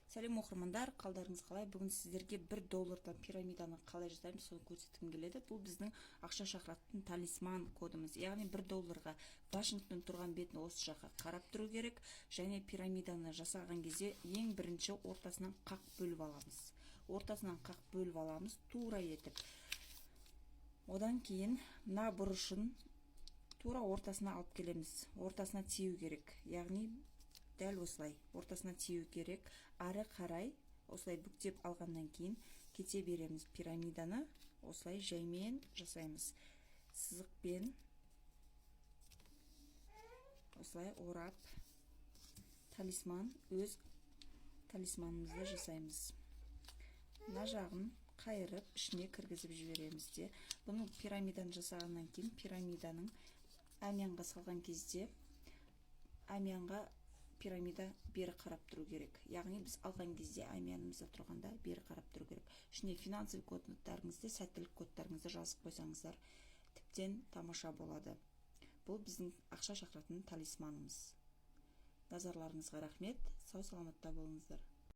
Сәлем оқырмандар, қалдарыңыз қалай? Бүгін сіздерге $1 пирамиданы қалай жасаймыз, соны көрсеткім келеді. Бұл біздің ақша шақыратын талисман кодымыз. Яғни $1-ға Вашингтон тұрған бетін осы жаққа қарап тұру керек. Және пирамиданы жасаған кезде ең бірінші ортасынан қақ бөліп аламыз. Ортасынан қақ бөліп аламыз, тура етіп. Одан кейін мына бұрышын тура ортасына алып келеміз. Ортасына тию керек. Яғни дәл осылай ортасына тию керек. Ары қарай осылай бүктеп алғаннан кейін кете береміз. Пирамиданы осылай жаймен жасаймыз. Сызықпен осылай орап өз талисманымызды жасаймыз. Мына жағын қайырып ішіне кіргізіп жібереміз де. Бұны пирамиданы жасағаннан кейін пирамиданың әмиянға салған кезде әмиянға пирамида бері қарап тұру керек. Яғни біз алған кезде әмиянымызда тұрғанда бері қарап тұру керек. Ішіне финансовый кодтарыңызды, сәттілік кодтарыңызды жазып қойсаңыздар, тіптен тамаша болады. Бұл біздің ақша шақыратын талисманымыз. Назарларыңызға рахмет. Сау саламатта болыңыздар.